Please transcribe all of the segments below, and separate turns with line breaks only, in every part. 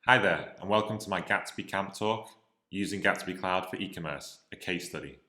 Hi there, and welcome to my Gatsby Camp Talk, using Gatsby Cloud for e-commerce, a case study.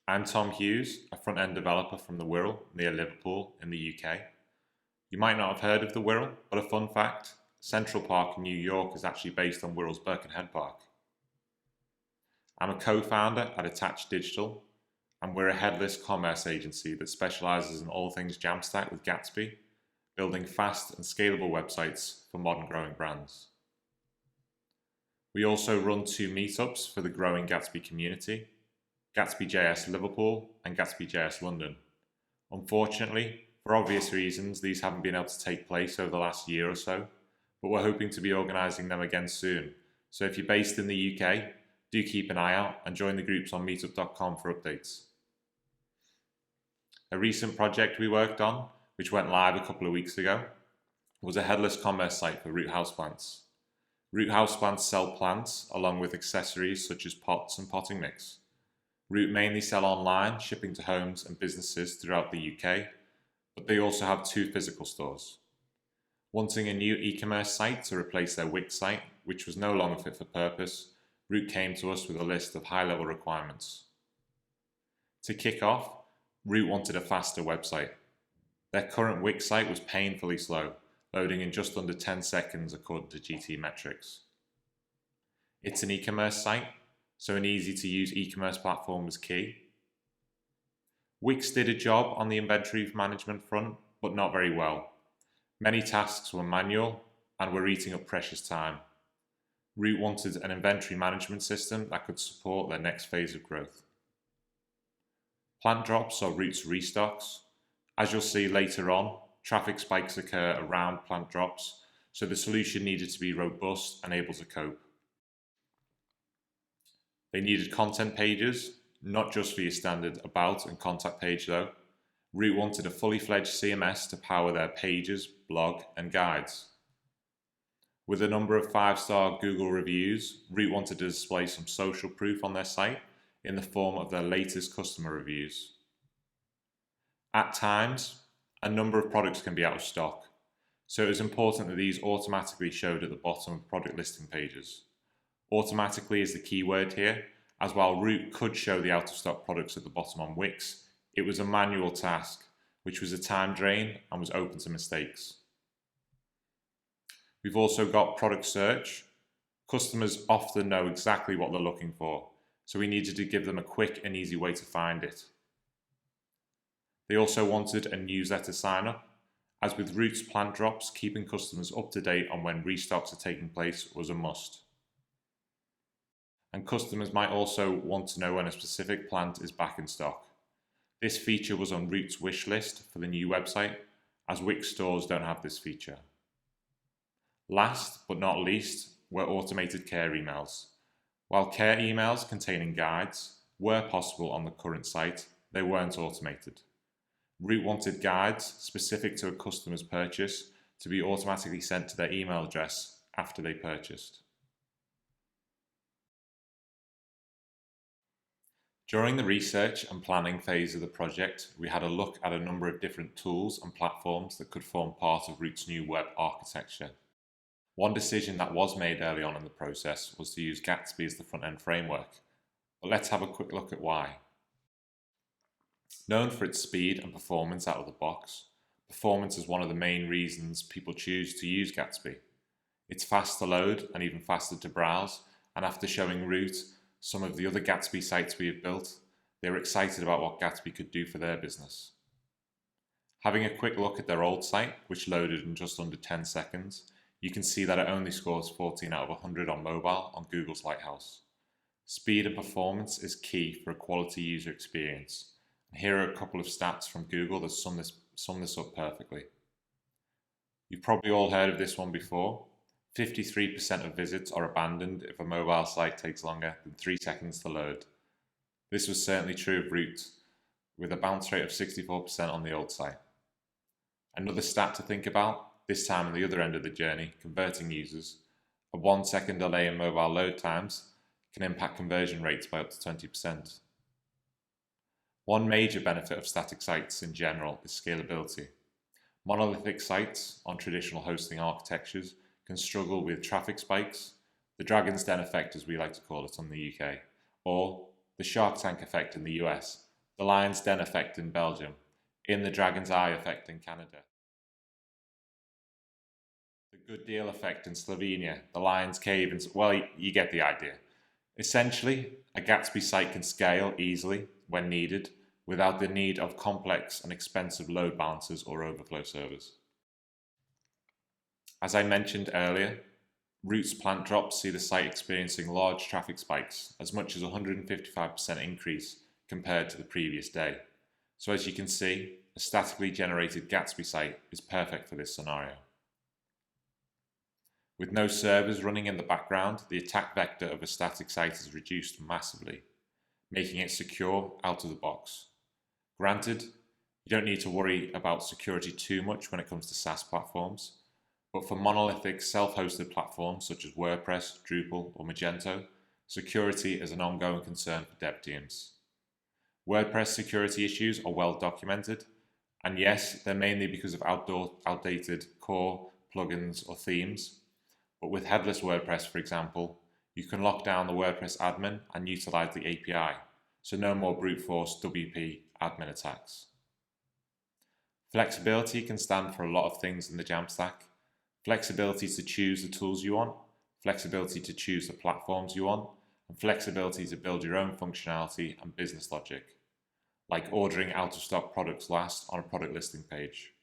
I'm Tom Hughes, a front-end developer from the Wirral near Liverpool in the UK. You might not have heard of the Wirral, but a fun fact, Central Park in New York is actually based on Wirral's Birkenhead Park. I'm a co-founder at Attach Digital, and we're a headless commerce agency that specializes in all things Jamstack with Gatsby, building fast and scalable websites for modern growing brands. We also run 2 meetups for the growing Gatsby community, Gatsby JS Liverpool and Gatsby JS London. Unfortunately, for obvious reasons, these haven't been able to take place over the last year or so, but we're hoping to be organising them again soon. So if you're based in the UK, do keep an eye out and join the groups on meetup.com for updates. A recent project we worked on, which went live a couple of weeks ago, was a headless commerce site for Root Houseplants. Root Houseplants sell plants along with accessories such as pots and potting mix. Root mainly sell online, shipping to homes and businesses throughout the UK, but they also have 2 physical stores. Wanting a new e-commerce site to replace their Wix site, which was no longer fit for purpose, Root came to us with a list of high-level requirements. To kick off, Root wanted a faster website. Their current Wix site was painfully slow, loading in just under 10 seconds according to GT metrics. It's an e-commerce site, so an easy-to-use e-commerce platform was key. Wix did a job on the inventory management front, but not very well. Many tasks were manual and were eating up precious time. Root wanted an inventory management system that could support their next phase of growth. Plant drops are Root's restocks. As you'll see later on, traffic spikes occur around plant drops, so the solution needed to be robust and able to cope. They needed content pages, not just for your standard about and contact page though. Root wanted a fully fledged CMS to power their pages, blog, and guides. With a number of 5-star Google reviews, Root wanted to display some social proof on their site in the form of their latest customer reviews. At times, a number of products can be out of stock, so it was important that these automatically showed at the bottom of product listing pages. Automatically is the key word here, as while Root could show the out of stock products at the bottom on Wix, it was a manual task, which was a time drain and was open to mistakes. We've also got product search. Customers often know exactly what they're looking for, so we needed to give them a quick and easy way to find it. They also wanted a newsletter sign-up. As with Root's plant drops, keeping customers up to date on when restocks are taking place was a must. And customers might also want to know when a specific plant is back in stock. This feature was on Root's wish list for the new website, as Wix stores don't have this feature. Last but not least were automated care emails. While care emails containing guides were possible on the current site, they weren't automated. Root wanted guides specific to a customer's purchase to be automatically sent to their email address after they purchased. During the research and planning phase of the project, we had a look at a number of different tools and platforms that could form part of Root's new web architecture. One decision that was made early on in the process was to use Gatsby as the front-end framework, but let's have a quick look at why. Known for its speed and performance out of the box, performance is one of the main reasons people choose to use Gatsby. It's fast to load and even faster to browse, and after showing Root some of the other Gatsby sites we have built, they were excited about what Gatsby could do for their business. Having a quick look at their old site, which loaded in just under 10 seconds, you can see that it only scores 14 out of 100 on mobile on Google's Lighthouse. Speed and performance is key for a quality user experience. And here are a couple of stats from Google that sum this up perfectly. You've probably all heard of this one before. 53% of visits are abandoned if a mobile site takes longer than 3 seconds to load. This was certainly true of Root, with a bounce rate of 64% on the old site. Another stat to think about, this time on the other end of the journey, converting users, a 1-second delay in mobile load times can impact conversion rates by up to 20%. One major benefit of static sites in general is scalability. Monolithic sites on traditional hosting architectures can struggle with traffic spikes, the Dragon's Den effect as we like to call it in the UK, or the Shark Tank effect in the US, the Lion's Den effect in Belgium, in the Dragon's Eye effect in Canada, the Good Deal effect in Slovenia, the Lion's Cave, well, you get the idea. Essentially, a Gatsby site can scale easily when needed without the need of complex and expensive load balancers or overflow servers. As I mentioned earlier, Root's plant drops see the site experiencing large traffic spikes, as much as 155% increase compared to the previous day. So as you can see, a statically generated Gatsby site is perfect for this scenario. With no servers running in the background, the attack vector of a static site is reduced massively, making it secure out of the box. Granted, you don't need to worry about security too much when it comes to SaaS platforms, but for monolithic self-hosted platforms such as WordPress, Drupal, or Magento, security is an ongoing concern for dev teams. WordPress security issues are well documented, and yes, they're mainly because of outdated core plugins or themes. But with headless WordPress, for example, you can lock down the WordPress admin and utilize the API, so no more brute force WP admin attacks. Flexibility can stand for a lot of things in the Jamstack. Flexibility to choose the tools you want, flexibility to choose the platforms you want, and flexibility to build your own functionality and business logic, like ordering out-of-stock products last on a product listing page.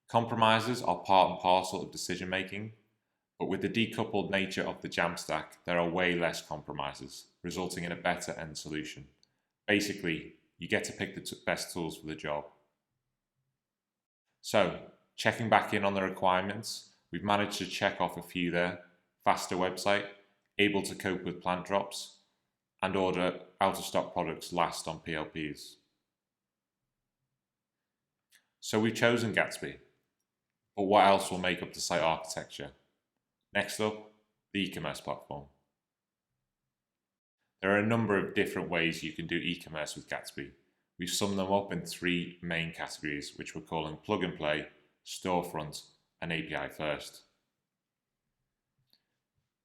Compromises are part and parcel of decision making, but with the decoupled nature of the Jamstack, there are way less compromises, resulting in a better end solution. Basically, you get to pick the best tools for the job. So, checking back in on the requirements, we've managed to check off a few there: faster website, able to cope with plant drops, and order out-of-stock products last on PLPs. So we've chosen Gatsby, but what else will make up the site architecture? Next up, the e-commerce platform. There are a number of different ways you can do e-commerce with Gatsby. We've summed them up in 3 main categories, which we're calling plug and play, storefront, and API first.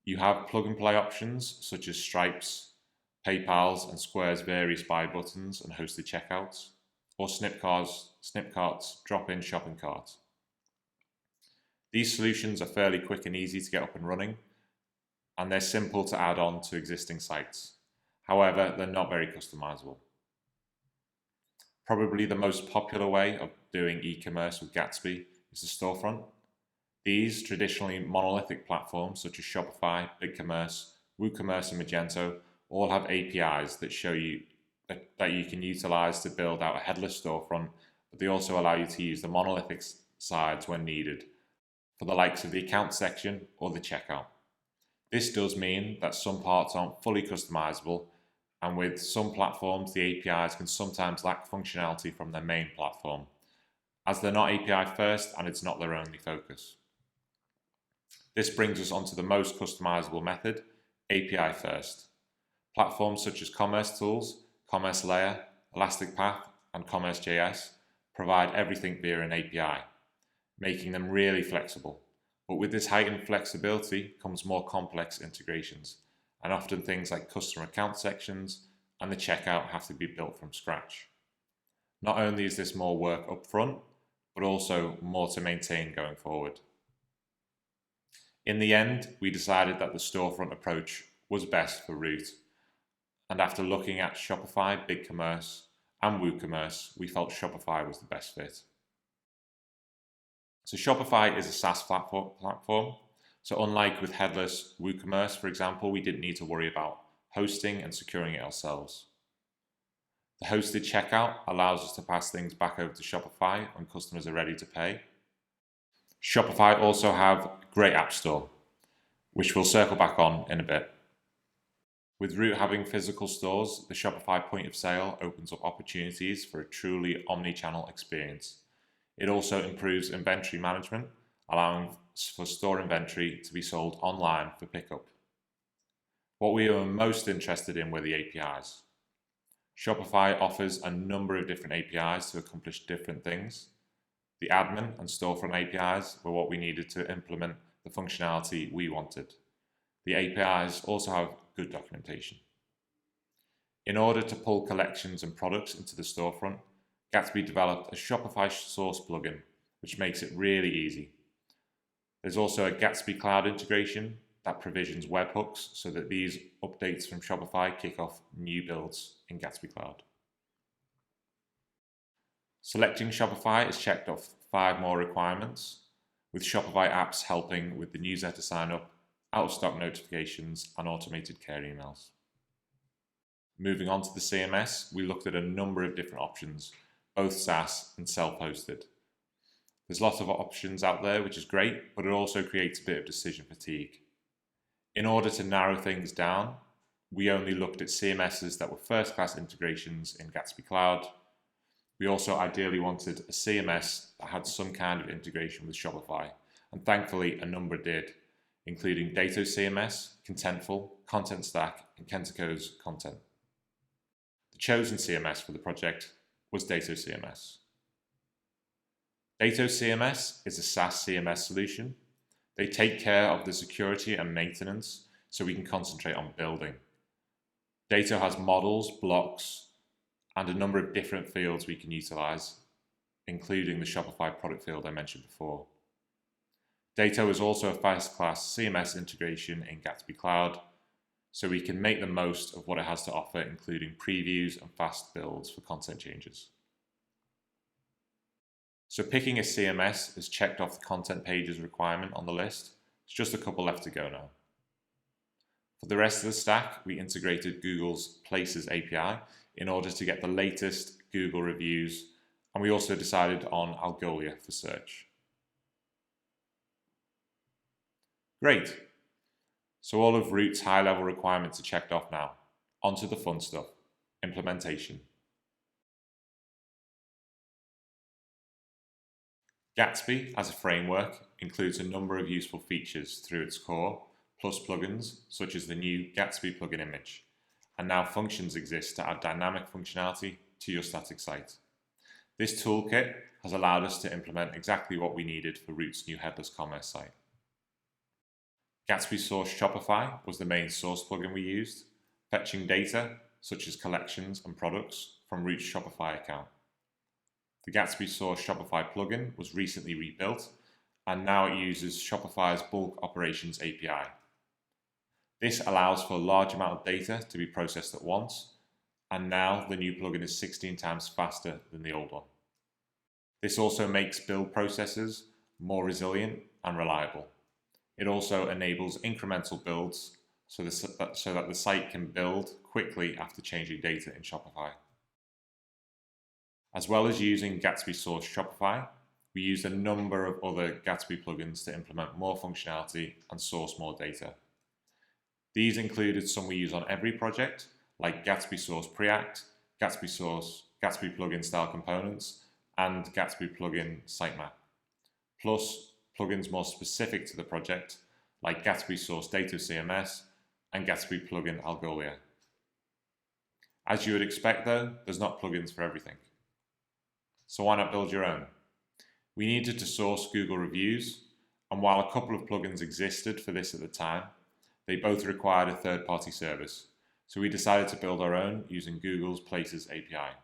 You have plug and play options such as Stripe's, PayPal's, and Square's various buy buttons and hosted checkouts, or Snipcart's drop-in shopping cart. These solutions are fairly quick and easy to get up and running, and they're simple to add on to existing sites. However, they're not very customizable. Probably the most popular way of doing e-commerce with Gatsby is the storefront. These traditionally monolithic platforms such as Shopify, BigCommerce, WooCommerce, and Magento all have APIs that show you that you can utilize to build out a headless storefront, but they also allow you to use the monolithic sides when needed for the likes of the account section or the checkout. This does mean that some parts aren't fully customizable, and with some platforms, the APIs can sometimes lack functionality from their main platform, as they're not API first and it's not their only focus. This brings us onto the most customizable method, API first. Platforms such as Commerce Tools, Commerce Layer, Elastic Path, and Commerce.js provide everything via an API, making them really flexible. But with this heightened flexibility comes more complex integrations, and often things like customer account sections and the checkout have to be built from scratch. Not only is this more work up front, but also more to maintain going forward. In the end, we decided that the storefront approach was best for Root, and after looking at Shopify, BigCommerce, and WooCommerce, we felt Shopify was the best fit. So Shopify is a SaaS platform. So unlike with headless WooCommerce, for example, we didn't need to worry about hosting and securing it ourselves. The hosted checkout allows us to pass things back over to Shopify when customers are ready to pay. Shopify also have a great app store, which we'll circle back on in a bit. With Root having physical stores, the Shopify point of sale opens up opportunities for a truly omni-channel experience. It also improves inventory management, allowing for store inventory to be sold online for pickup. What we were most interested in were the APIs. Shopify offers a number of different APIs to accomplish different things. The admin and storefront APIs were what we needed to implement the functionality we wanted. The APIs also have good documentation. In order to pull collections and products into the storefront, Gatsby developed a Shopify source plugin, which makes it really easy. There's also a Gatsby cloud integration that provisions webhooks so that these updates from Shopify kick off new builds in Gatsby Cloud. Selecting Shopify is checked off 5 more requirements, with Shopify apps helping with the newsletter sign-up, out-of-stock notifications, and automated care emails. Moving on to the CMS, we looked at a number of different options, both SaaS and self-hosted. There's lots of options out there, which is great, but it also creates a bit of decision fatigue. In order to narrow things down, we only looked at CMSs that were first-class integrations in Gatsby Cloud. We also ideally wanted a CMS that had some kind of integration with Shopify, and thankfully a number did, including Dato CMS, Contentful, Content Stack, and Kentaco's Content. The chosen CMS for the project was Dato CMS. Dato CMS is a SaaS CMS solution. They take care of the security and maintenance so we can concentrate on building. Dato has models, blocks, and a number of different fields we can utilize, including the Shopify product field I mentioned before. Dato is also a first-class CMS integration in Gatsby Cloud, so we can make the most of what it has to offer, including previews and fast builds for content changes. So picking a CMS is checked off the content pages requirement on the list. It's just a couple left to go now. For the rest of the stack, we integrated Google's Places API in order to get the latest Google reviews, and we also decided on Algolia for search. Great. So all of Root's high-level requirements are checked off now. On to the fun stuff, implementation. Gatsby, as a framework, includes a number of useful features through its core, plus plugins, such as the new Gatsby plugin image. And now functions exist to add dynamic functionality to your static site. This toolkit has allowed us to implement exactly what we needed for Root's new headless commerce site. Gatsby Source Shopify was the main source plugin we used, fetching data, such as collections and products, from Root's Shopify account. The Gatsby Source Shopify plugin was recently rebuilt, and now it uses Shopify's bulk operations API. This allows for a large amount of data to be processed at once, and now the new plugin is 16 times faster than the old one. This also makes build processes more resilient and reliable. It also enables incremental builds so that the site can build quickly after changing data in Shopify. As well as using Gatsby Source Shopify, we used a number of other Gatsby plugins to implement more functionality and source more data. These included some we use on every project, like Gatsby Source Preact, Gatsby Plugin Style Components, and Gatsby Plugin Sitemap, plus plugins more specific to the project, like Gatsby Source Dato CMS and Gatsby Plugin Algolia. As you would expect though, there's not plugins for everything. So why not build your own? We needed to source Google reviews, and while a couple of plugins existed for this at the time, they both required a third-party service, so we decided to build our own using Google's Places API.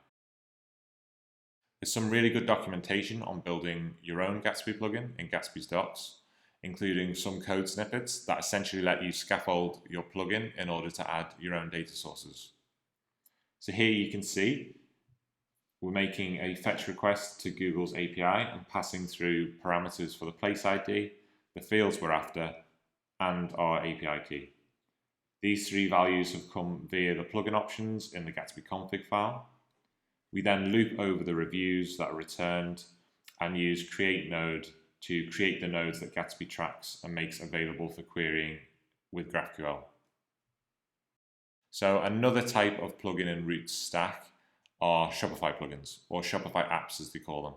There's some really good documentation on building your own Gatsby plugin in Gatsby's docs, including some code snippets that essentially let you scaffold your plugin in order to add your own data sources. So here you can see we're making a fetch request to Google's API and passing through parameters for the place ID, the fields we're after, and our API key. These 3 values have come via the plugin options in the Gatsby config file. We then loop over the reviews that are returned and use create node to create the nodes that Gatsby tracks and makes available for querying with GraphQL. So another type of plugin in Root's stack are Shopify plugins, or Shopify apps as they call them.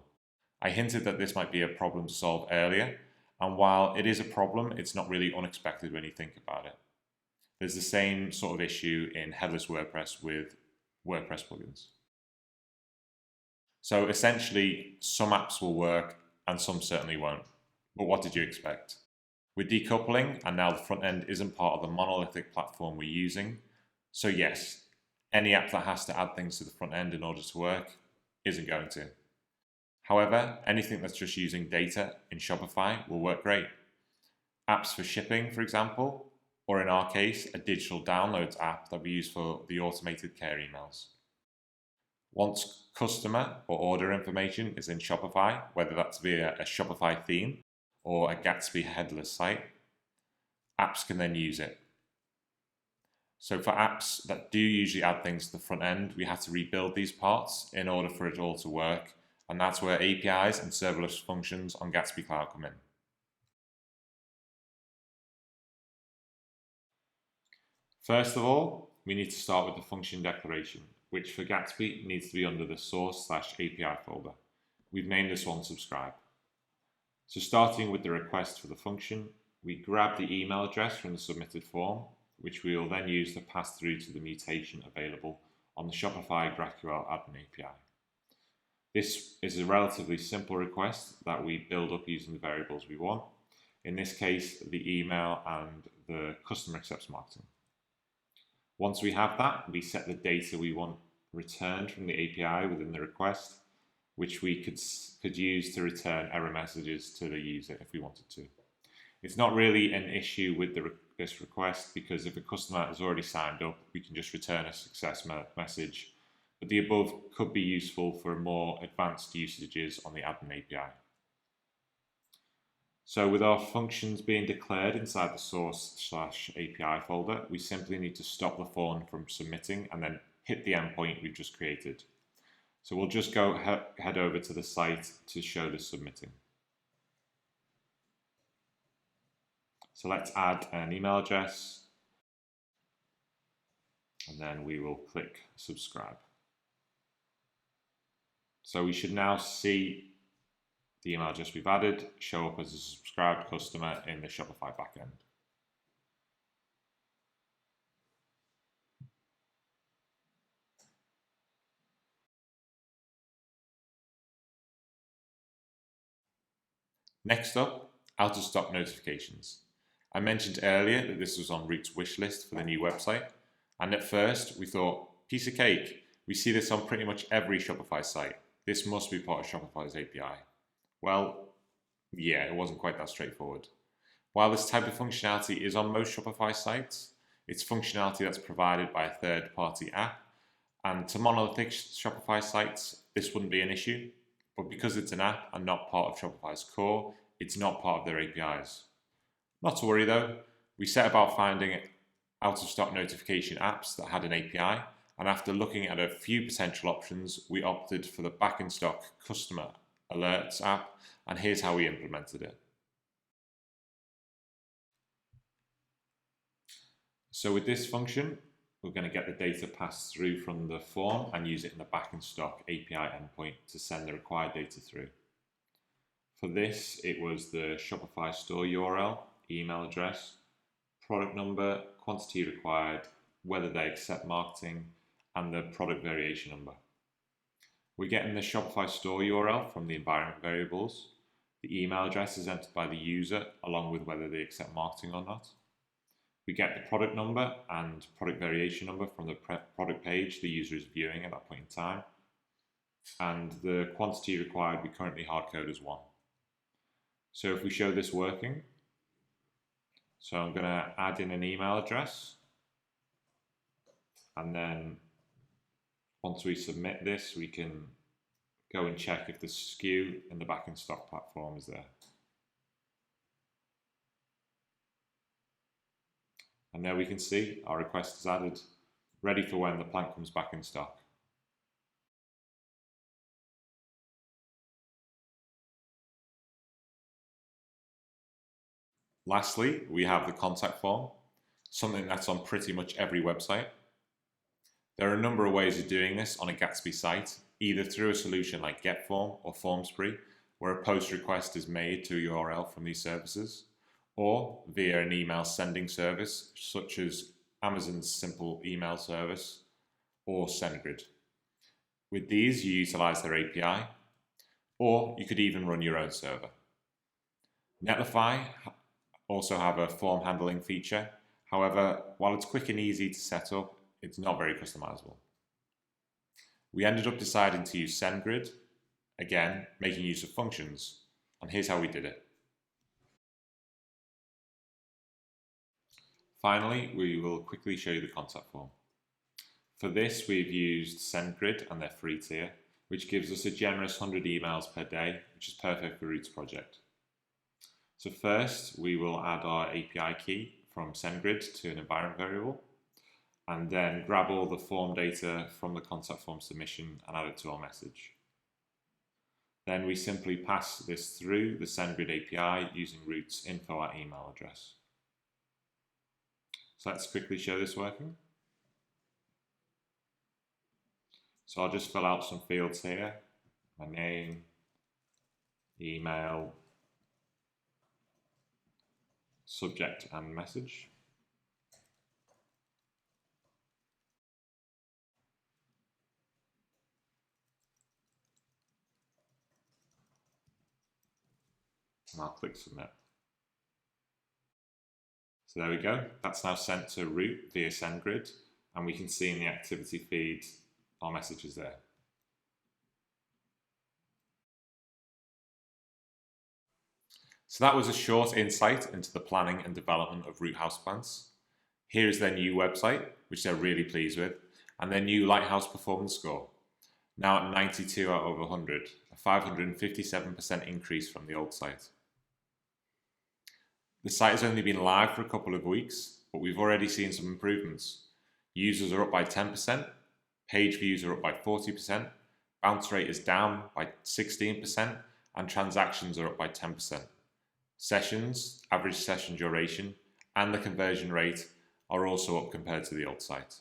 I hinted that this might be a problem to solve earlier, and while it is a problem, it's not really unexpected when you think about it. There's the same sort of issue in headless WordPress with WordPress plugins. So essentially, some apps will work and some certainly won't. But what did you expect? With decoupling, and now the front end isn't part of the monolithic platform we're using, so yes, any app that has to add things to the front end in order to work isn't going to. However, anything that's just using data in Shopify will work great. Apps for shipping, for example, or in our case, a digital downloads app that we use for the automated care emails. Once customer or order information is in Shopify, whether that's via a Shopify theme or a Gatsby headless site, apps can then use it. So for apps that do usually add things to the front end, we have to rebuild these parts in order for it all to work, and that's where APIs and serverless functions on Gatsby Cloud come in. First of all, we need to start with the function declaration, which for Gatsby needs to be under the source/API folder. We've named this one subscribe. So starting with the request for the function, we grab the email address from the submitted form, which we will then use to pass through to the mutation available on the Shopify GraphQL admin API. This is a relatively simple request that we build up using the variables we want. In this case, the email and the customer accepts marketing. Once we have that, we set the data we want returned from the API within the request, which we could use to return error messages to the user if we wanted to. It's not really an issue with this request because if a customer has already signed up, we can just return a success message. But the above could be useful for more advanced usages on the admin API. So with our functions being declared inside the source/API folder, we simply need to stop the form from submitting and then hit the endpoint we've just created. So we'll just go head over to the site to show the submitting. So let's add an email address, and then we will click subscribe. So we should now see the email address we've added show up as a subscribed customer in the Shopify backend. Next up, out of stock notifications. I mentioned earlier that this was on Root's wish list for the new website, and at first we thought, piece of cake, we see this on pretty much every Shopify site. This must be part of Shopify's API. Well, yeah, it wasn't quite that straightforward. While this type of functionality is on most Shopify sites, it's functionality that's provided by a third-party app, and to monolithic Shopify sites, this wouldn't be an issue, but because it's an app and not part of Shopify's core, it's not part of their APIs. Not to worry though, we set about finding out-of-stock notification apps that had an API, and after looking at a few potential options, we opted for the back-in-stock customer alerts app, and here's how we implemented it. So with this function, we're going to get the data passed through from the form and use it in the back-in-stock API endpoint to send the required data through. For this, it was the Shopify store URL, email address, product number, quantity required, whether they accept marketing, and the product variation number. We're getting the Shopify store URL from the environment variables. The email address is entered by the user along with whether they accept marketing or not. We get the product number and product variation number from the product page the user is viewing at that point in time. And the quantity required we currently hardcode as 1. So if we show this working, so I'm going to add in an email address, and then once we submit this, we can go and check if the SKU in the back-in-stock platform is there. And there we can see our request is added, ready for when the plant comes back in stock. Lastly, we have the contact form, something that's on pretty much every website. There are a number of ways of doing this on a Gatsby site, either through a solution like GetForm or FormSpree, where a post request is made to a URL from these services, or via an email sending service, such as Amazon's simple email service, or SendGrid. With these, you utilize their API. or you could even run your own server. Netlify also have a form handling feature. However, while it's quick and easy to set up, it's not very customizable. We ended up deciding to use SendGrid, again, making use of functions, and here's how we did it. Finally, we will quickly show you the contact form. For this, we've used SendGrid and their free tier, which gives us a generous 100 emails per day, which is perfect for Root's project. So first, we will add our API key from SendGrid to an environment variable, and then grab all the form data from the contact form submission and add it to our message. Then we simply pass this through the SendGrid API using Root's info@email address. So let's quickly show this working. So I'll just fill out some fields here, my name, email, subject and message. And I'll click submit. So there we go, that's now sent to Root via SendGrid, and we can see in the activity feed our messages there. So that was a short insight into the planning and development of Root Houseplants. Here is their new website, which they're really pleased with, and their new Lighthouse performance score, now at 92 out of 100, a 557% increase from the old site. The site has only been live for a couple of weeks, but we've already seen some improvements. Users are up by 10%, page views are up by 40%, bounce rate is down by 16%, and transactions are up by 10%. Sessions, average session duration, and the conversion rate are also up compared to the old site.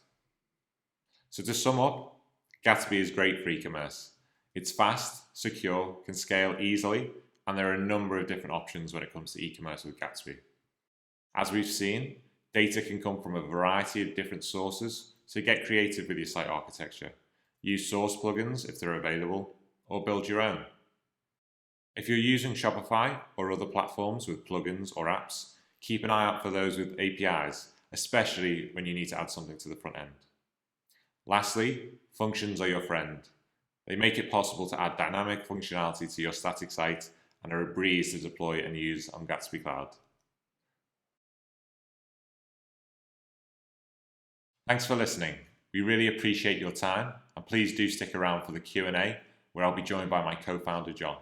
So to sum up, Gatsby is great for e-commerce. It's fast, secure, can scale easily, and there are a number of different options when it comes to e-commerce with Gatsby. As we've seen, data can come from a variety of different sources, so get creative with your site architecture. Use source plugins if they're available, or build your own. If you're using Shopify or other platforms with plugins or apps, keep an eye out for those with APIs, especially when you need to add something to the front end. Lastly, functions are your friend. They make it possible to add dynamic functionality to your static site and are a breeze to deploy and use on Gatsby Cloud. Thanks for listening. We really appreciate your time, and please do stick around for the Q&A, where I'll be joined by my co-founder John.